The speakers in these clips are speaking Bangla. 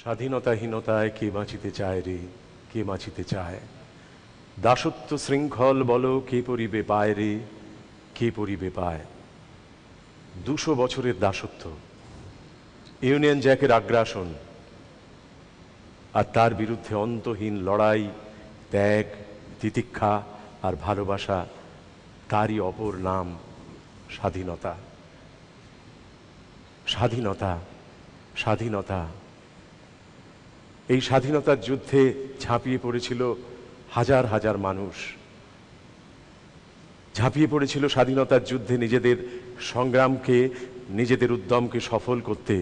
স্বাধীনতাহীনতায় কে বাঁচিতে চায় রে, কে বাঁচিতে চায়? দাসত্ব শৃঙ্খল বলো কে পরিবে পায় রে, কে পরিবে পায়? ২০০ বছরের দাসত্ব, ইউনিয়ন জ্যাকের আগ্রাসন, আর তার বিরুদ্ধে অন্তহীন লড়াই, ত্যাগ, তিতিক্ষা আর ভালোবাসা, তারই অপর নাম স্বাধীনতা। স্বাধীনতা, স্বাধীনতা। এই স্বাধীনতার যুদ্ধে ঝাঁপিয়ে পড়েছিল হাজার হাজার মানুষ, ঝাঁপিয়ে পড়েছিল স্বাধীনতার যুদ্ধে নিজেদের সংগ্রামকে, নিজেদের উদ্যমকে সফল করতে,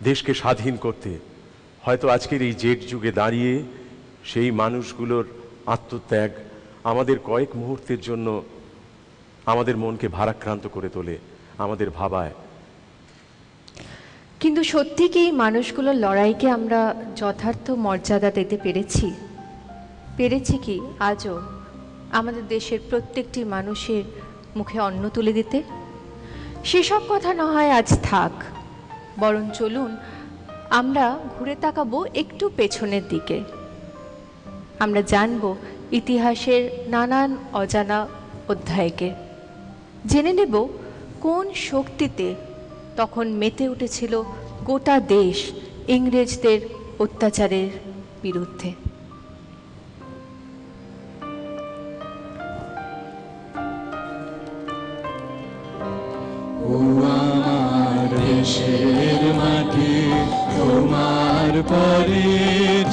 দেশকে স্বাধীন করতে। হয়তো আজকের এই জেট যুগে দাঁড়িয়ে সেই মানুষগুলোর আত্মত্যাগ আমাদের কয়েক মুহূর্তের জন্য আমাদের মনকে ভারাক্রান্ত করে তোলে, আমাদের ভাবায়। কিন্তু সত্যি কি এই মানুষগুলোর লড়াইকে আমরা যথার্থ মর্যাদা দিতে পেরেছি? পেরেছি কি আজও আমাদের দেশের প্রত্যেকটি মানুষের মুখে অন্ন তুলে দিতে? সেসব কথা না হয় আজ থাক, বরং চলুন আমরা ঘুরে তাকাবো একটু পেছনের দিকে। আমরা জানব ইতিহাসের নানান অজানা অধ্যায়কে, জেনে নেব কোন শক্তিতে তখন মেতে উঠেছিল গোটা দেশ ইংরেজদের অত্যাচারের বিরুদ্ধে। ও আমার দেশের মাটি, তোমার পরে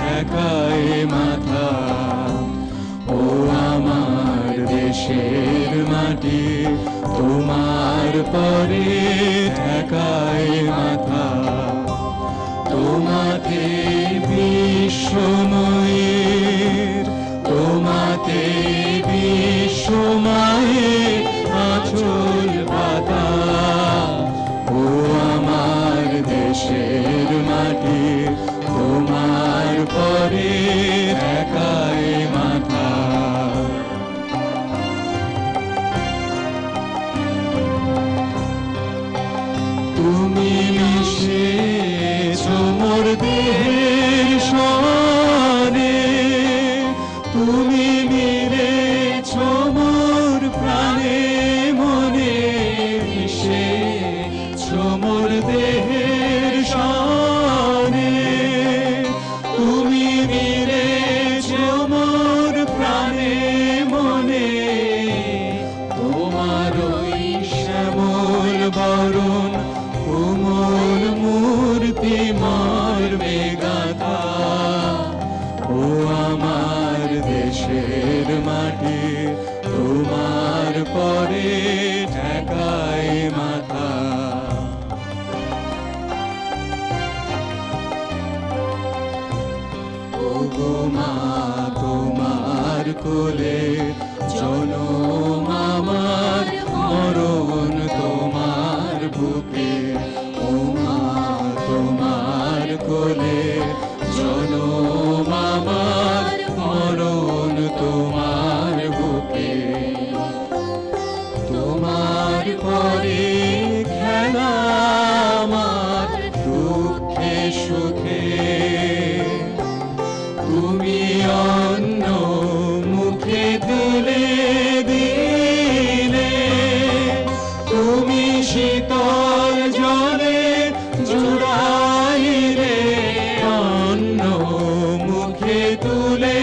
ঠেকায় মাথা। ও আমার দেশের মাটি, তোমার পরে ঠেকায় মাথা। তোমাতে বিশ্বময়ের, তোমাতে বিশ্বময়ের আঁচল পাতা। ও আমার দেশের মাটি, তোমার পরে ঠেকায় মাথা। তুমি মিশেছ মোর দেহের সনে, তুমি মিলেছ মোর প্রাণে মনে। মিশেছ মোর দেহের সনে, তুমি মিলেছ মোর প্রাণে মনে। তোমার ওই শ্যামল বরণ, কোমল মূর্তি মর্মে গাথা। ও আমার দেশের মাটি, তোমার পরে ঠেকায় মাথা। ও গো মা, তোমার কোলে জনম আমার, মরণ তোমার বুকে। ও মা, তোমার কোলে জনম আমার, মরণ তোমার বুকে। তোমার পরে খেলা আমার দুঃখে সুখে। তুমি অন্য মুখে তুলে দিলে, তুমি শীতল জলে জুড়াইলে। অন্য মুখে তুলে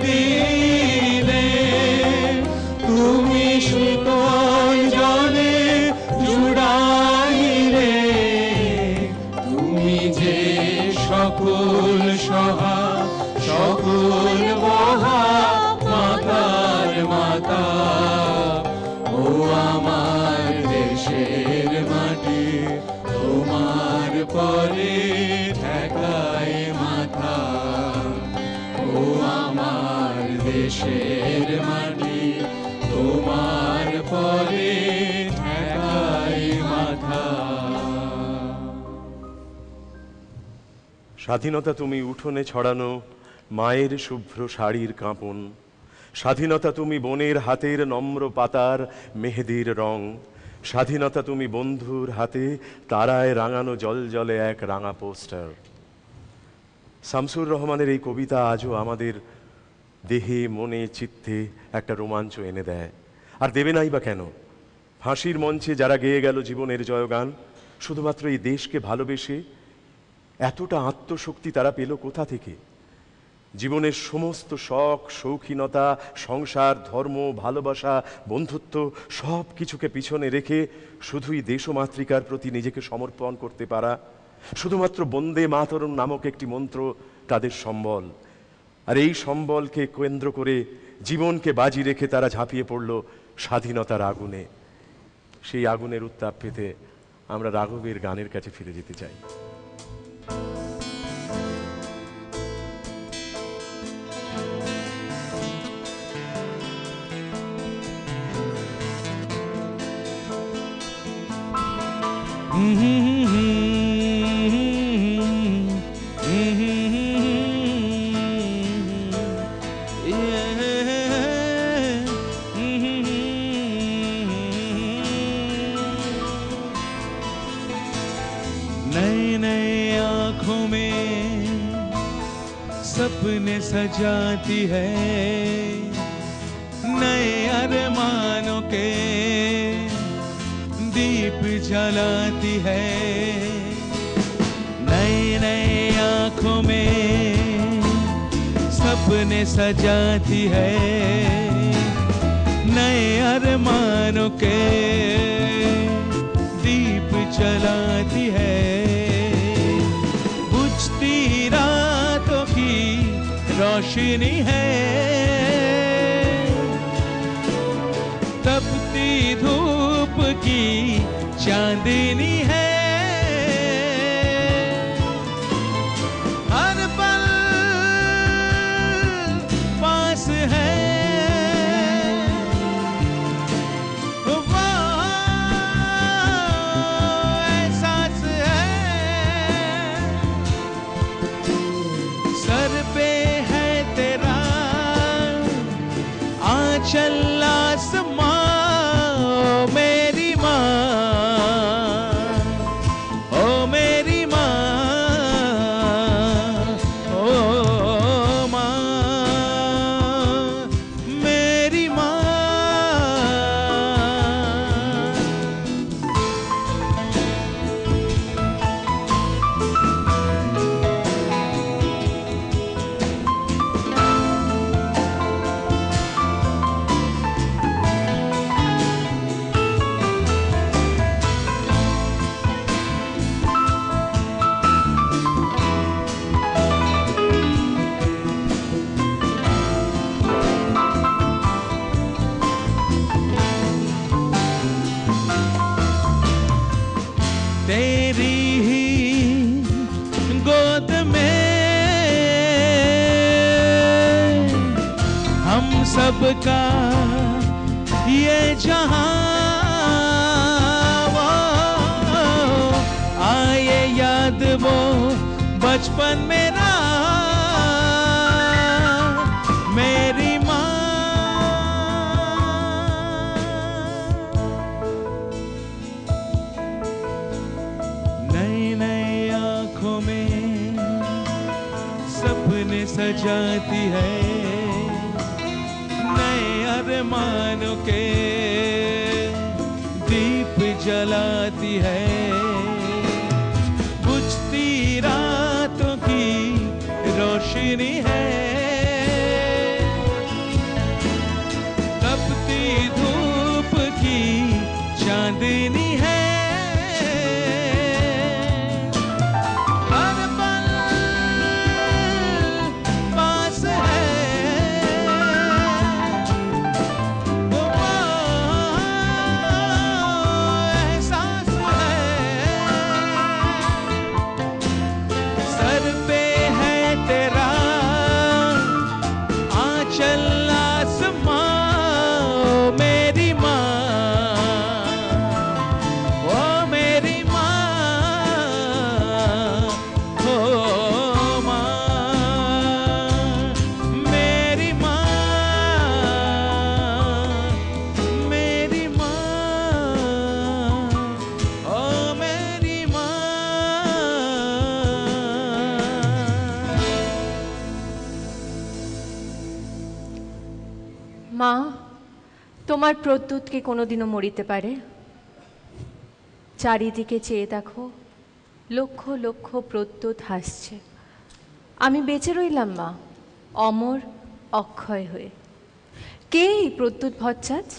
দিলে, তুমি শীতল জলে জুড়াইলে। তুমি যে সকল সহা, সকল বহা মাতার মাতা। ও আমার দেশের মাটি, তোমার পরে ঠেকায় মাথা। ও আমার দেশের মাটি, তোমার পরে ঠেকায় মাথা। স্বাধীনতা তুমি উঠোনে ছড়ানো মায়ের শুভ্র শাড়ির কাঁপন। স্বাধীনতা তুমি বোনের হাতের নম্র পাতার মেহেদির রং। স্বাধীনতা তুমি বন্ধুর হাতে তারায় রাঙানো জল জলে এক রাঙা পোস্টার। শামসুর রহমানের এই কবিতা আজও আমাদের দেহে মনে চিত্তে একটা রোমাঞ্চ এনে দেয়, আর দেবে নাই বা কেন? ফাঁসির মঞ্চে যারা গেয়ে গেল জীবনের জয়গান, শুধুমাত্র এই দেশকে ভালোবেসে এতটা আত্মশক্তি তারা পেল কোথা থেকে? জীবনের সমস্ত শখ, শৌখিনতা, সংসার, ধর্ম, ভালোবাসা, বন্ধুত্ব সব কিছুকে পিছনে রেখে শুধুই দেশমাতৃকার প্রতি নিজেকে সমর্পণ করতে পারা, শুধুমাত্র বন্দে মাতরম নামক একটি মন্ত্র তাদের সম্বল। আর এই সম্বলকে কেন্দ্র করে জীবনকে বাজি রেখে তারা ঝাঁপিয়ে পড়ল স্বাধীনতার আগুনে। সেই আগুনের উত্তাপ পেতে আমরা রাঘবের গানের কাছে ফিরে যেতে চাই। नए नए आँखों में सपने सजाती है, नए अरमानों के दीप जलाती है। नए नए आँखों में सपने सजाती है, नए अरमानों के दीप जलाती है। बुझती रातों की रोशनी है, तपती धूप की चांदनी है। हर पल पास है, वो एहसास है। सर पे है तेरा आंचल आसमां, मेरी माँ, ओ मेरी माँ, ओ माँ, मेरी माँ। तेरी ही गोद में हम सबका ये जहां, वो आए याद वो बचपन मेरा, मेरी माँ। नई नई आँखों में सपने सजाती है, नए अरमानों के दीप जलाती है। बुझती रातों की रोशनी है, तपती धूप की चांदनी है। हर पल पास है, वो एहसास है। सर पे है तेरा आंचल आसमां, मेरी माँ, মা, তোমার প্রদ্যুৎ কি কোনোদিনও মরিতে পারে? চারিদিকে চেয়ে দেখো, লক্ষ লক্ষ প্রদ্যুৎ হাসছে। আমি বেঁচে রইলাম মা, অমর অক্ষয় হয়ে। কে এই প্রদ্যুৎ ভট্টাচ?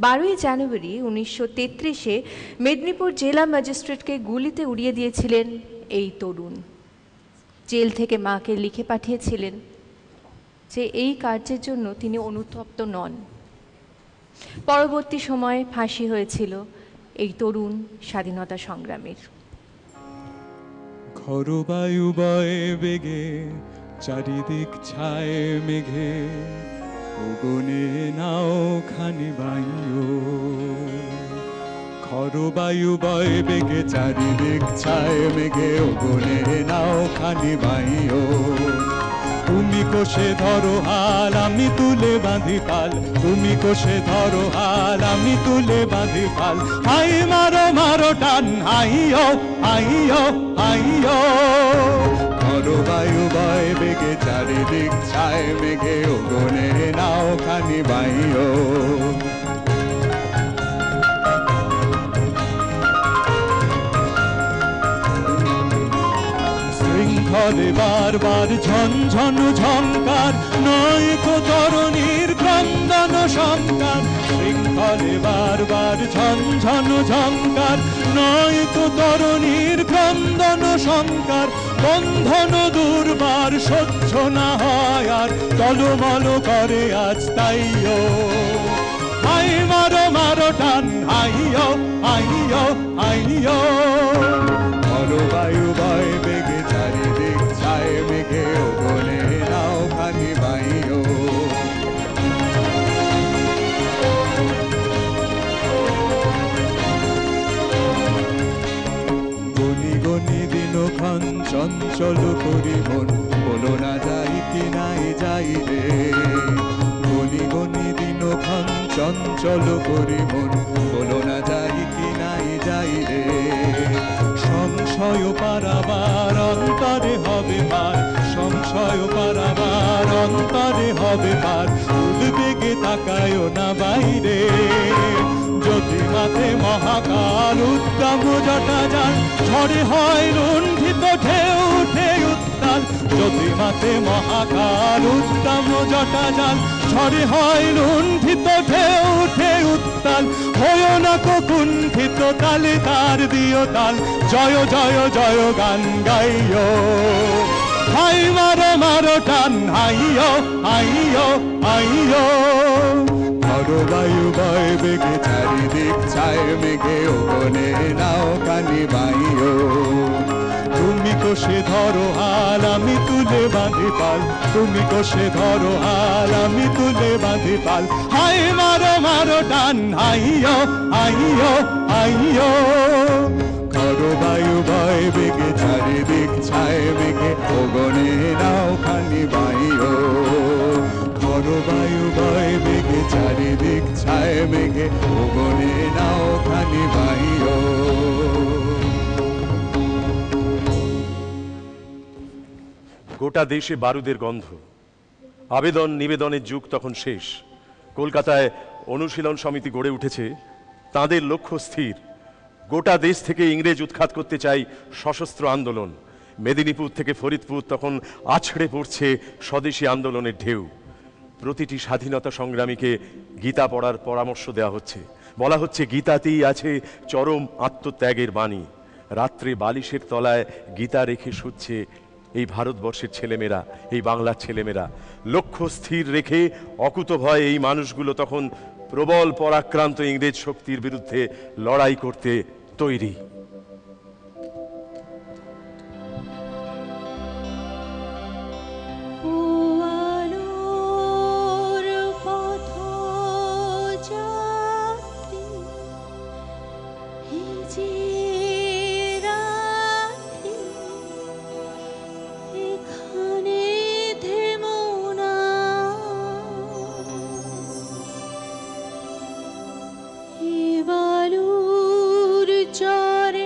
12ই জানুয়ারি 1933-এ মেদিনীপুর জেলা ম্যাজিস্ট্রেটকে গুলিতে উড়িয়ে দিয়েছিলেন এই তরুণ। জেল থেকে মাকে লিখে পাঠিয়েছিলেন যে এই কার্যের জন্য তিনি অনুতপ্ত নন। পরবর্তী সময়ে ফাঁসি হয়েছিল এই তরুণ স্বাধীনতা সংগ্রামীর। খরবায়ু বয়ে বেগে, চারিদিক ছায় মেঘে, ওগনে নাও খানি বাইও। খরবায়ু বয়ে বেগে, চারিদিক ছায় মেঘে, ওগনে নাও খানি বাইও। তুমি কোষে ধরো হাল, আমি তুলে বাঁধি পাল। তুমি কোষে ধরো হাল, আমি তুলে বাঁধি পাল। হাই মারো মারো টান, হাইও হাইও হাইও। খরবায়ু বয়ে বেগে, চারিদিক ছায় মেঘে, ওগনে নাও খানি বাইও। শৃঙ্খলে বারবার ঝনঝন ঝঙ্কার, নয়কো তরুণীর ক্রন্দন শঙ্কার। শৃঙ্খলে বারবার ঝনঝন ঝঙ্কার, নয়কো তরুণীর ক্রন্দন শঙ্কার। বন্ধন দুর্বার সহ্য না হয় আর, টলমল করে আজ তাইও। হাই মারো মারো টান, হাইও হাইও হাইও। খরবায়ু বয়ে বেগে, চারিদিক ছায় মেঘে, ওগনে নাও খানি বাইও। গনি গনি দিনক্ষণ চঞ্চল করি মন, বলো না যাই কি নাই যাই রে। গনি গনি দিনক্ষণ চঞ্চল করি মন, বলো না যাই কি নাই যাই রে। সংশয় পারাবার অন্তরে হবে পার, সংশয় পারাবার অন্তরে হবে পার। উদ্বেগে তাকায়ও না বাইরে, যদি মাথে মহাকাল উদ্দাম জটা যান। ঝড়ে হয় লুণ্ঠিত ঢেউ উঠে উত্তাল, যদি মাথে মহাকাল উদ্দাম জটা যান। ঝড়ে হয় লুণ্ঠিত ঢেউ উঠে উত্তাল। হয়ো না কুণ্ঠিত, তালে তার দিও তাল। জয় জয় জয় গান গাইও। হাই মারো মারো টান, হাইও হাইও হাইও। খরবায়ু বয়ে বেগে, চারিদিক ছায় মেঘে, ওগনে নাও খানি বাইও। তুমি কোষে ধরো হাল, আমি তুলে বাঁধি পাল। তুমি কোষে ধরো হাল, আমি তুলে বাঁধি পাল। হাই মারো মারো টান, হাইও হাইও হাইও। খরবায়ু বয়ে বেগে, চারিদিক ছায় মেঘে, ওগনে নাও খানি বাইও। খরবায়ু বয়ে বেগে, চারিদিক ছায় মেঘে, ওগনে নাও খানি বাইও। গোটা দেশে বারুদের গন্ধ। আবেদন নিবেদনের যুগ তখন শেষ। কলকাতায় অনুশীলন সমিতি গড়ে উঠেছে, তাদের লক্ষ্য স্থির। গোটা দেশ থেকে ইংরেজ উৎখাত করতে চাই সশস্ত্র আন্দোলন। মেদিনীপুর থেকে ফরিদপুর তখন আছড়ে পড়ছে স্বদেশী আন্দোলনের ঢেউ। প্রতিটি স্বাধীনতা সংগ্রামীকে গীতা পড়ার পরামর্শ দেওয়া হচ্ছে। বলা হচ্ছে গীতাতেই আছে চরম আত্মত্যাগের বাণী। রাত্রে বালিশের তলায় গীতা রেখে শুচ্ছে এই ভারতবর্ষের ছেলেমেয়েরা, এই বাংলার ছেলেমেয়েরা। লক্ষ্য স্থির রেখে অকুতভয় এই মানুষগুলো তখন প্রবল পরাক্রান্ত ইংরেজ শক্তির বিরুদ্ধে লড়াই করতে তৈরি। চরে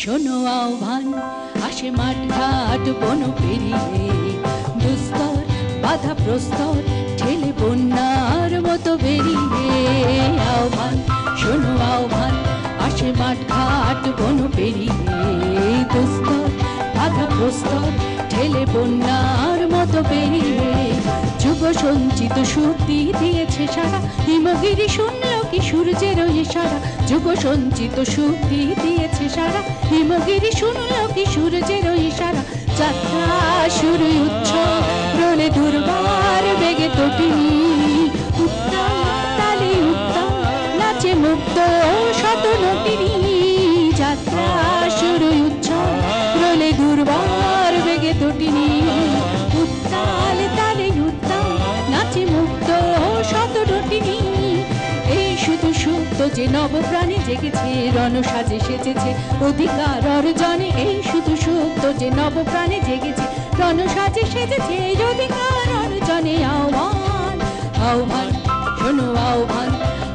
শোনো আহ্বান আসে মাঠ ঘাট বন পেরিয়ে, দুস্তর বাধা প্রস্তর ঠেলে বন্যার মতো বেরিয়ে। আহ্বান শোনো আহ্বান আসে মাঠ ঘাট বন পেরিয়ে, দুস্তর বাধা প্রস্তর ঠেলে বন্যার মতো বেরিয়ে। যুগ সঞ্চিত শক্তি দিয়েছে সারা, হিমগিরি শুনল কি সূর্যের ইশারা। যুগ সঞ্চিত শক্তি দিয়েছে সারা, হিমগিরি শুনল কি সূর্যের ইশারা। যাত্রা শুরু উৎসব রোলে দুর্বার বেগে তটিনী, উত্তাল তালে উত্তাল নাচে মুক্ত শত নটিনী। যাত্রা শুরু উৎসব রোলে দুর্বার বেগে তটিনী, উত্তাল তালে উত্তাল নাচে মুক্ত শত নটিনী। এই শুধু সুপ্ত যে নবপ্রাণে জেগেছে, রণসাজে সেজেছে অধিকার অর্জনে। এই শুধু সুপ্ত যে নবপ্রাণে জেগেছে, রণসাজে সেজেছে অধিকার অর্জনে। আহ্বান আহ্বান শোনো আহ্বান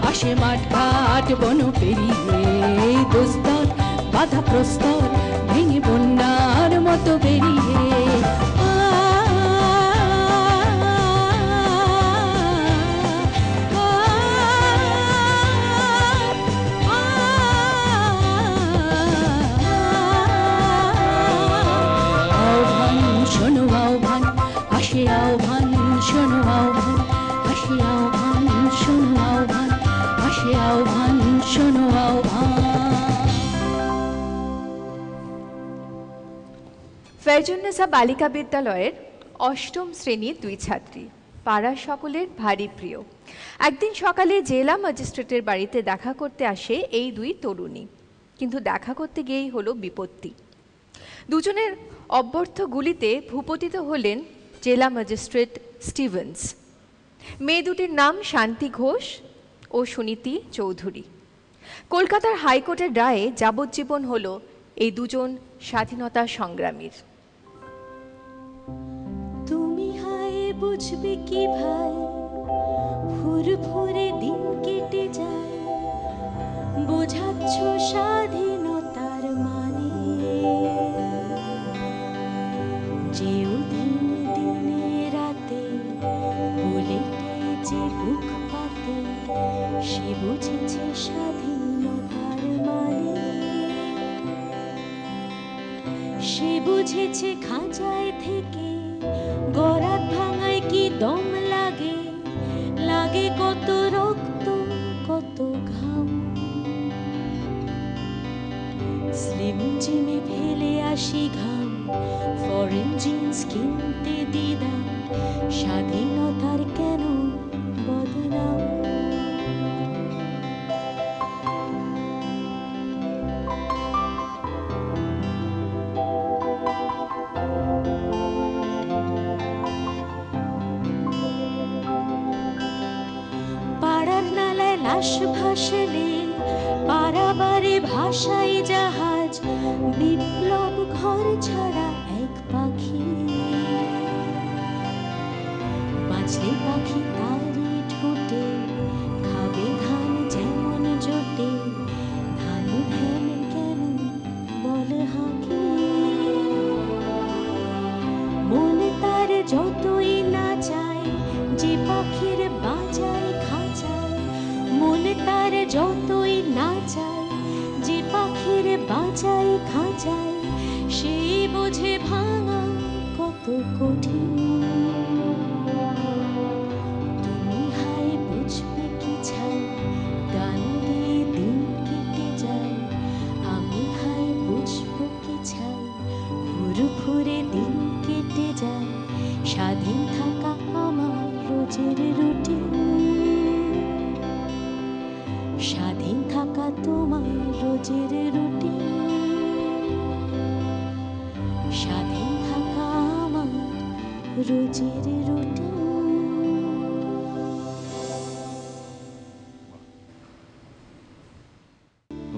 আসে মাঠ ঘাট বন পেরিয়ে, দুস্তর বাধা প্রস্তর ভেঙে বন্যার মতো বেরিয়ে। শোনো আহ্বান আসে আহ্বান শোনো আহ্বান আসে আহ্বান শোনো আহ্বান আসে আহ্বান শোনো আহ্বান। ফেরজুন্নেসা বালিকা বিদ্যালয়ের অষ্টম শ্রেণীর দুই ছাত্রী, পাড়ার সকলের ভারী প্রিয়। একদিন সকালে জেলা ম্যাজিস্ট্রেটের বাড়িতে দেখা করতে আসে এই দুই তরুণী, কিন্তু দেখা করতে গিয়েই হলো বিপত্তি। দুজনের অব্যর্থ গুলিতে ভূপতিত হলেন জেলা ম্যাজিস্ট্রেট স্টিভেন্স। মেয়ে দুটির নাম শান্তি ঘোষ ও সুনীতি চৌধুরী। কলকাতার হাইকোর্টের রায়ে যাবজ্জীবন হলো এই দুজন স্বাধীনতা সংগ্রামীর। তুমি হায় বুঝবে কি ভাই, ফুরফুরে দিন কেটে যায়, বোঝাচ্ছ স্বাধীনতার মানে। যেও দিন দিনে রাতে বুলেটে যে বুক পাতে, সে বুঝেছে স্বাধীনতার মানে। সে বুঝেছে খাঁচায় থেকে গরাদ ভাঙায় কি দম লাগে, লাগে কত রক্ত কত ঘাম। স্লিম জিমে ফেলে আসি ঘাম, ফরেন জিন্স কিনতে দিদাম, স্বাধীনতার কেন বদনাম। পাড়ার নালায় লাশ ভাসলে, পারাবারে ভাষাই জাহাজ, বিপ্লব ঘর ছাড়া এক পাখি। বাঁচলে পাখি তারই ঠোঁটে, খাবে ধান যেমন জোটে, ধান ধ্যান কেন বল হাঁকি। মনে তার যতই না চায়, যে পাখির বাজায় খাঁচায়। মনে তার যতই না চায়, যে পাখির বাজায় খাঁচায়, সেই বোঝে ভাঙা কত কঠিন। তুমি হায় বুঝবে কি ছাই, গান দিয়ে দিন কেটে যায়। আমি হায় বুঝবো কি ছাই, ফুরফুরে দিন কেটে যায়। স্বাধীন থাকা আমার রোজের রুটিন, স্বাধীন থাকা তোমার রোজের রুটিন। স্বাধীন থাকা আমার রোজের রুটিন।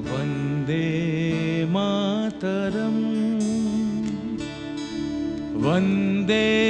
वन्दे मातरम् वन्दे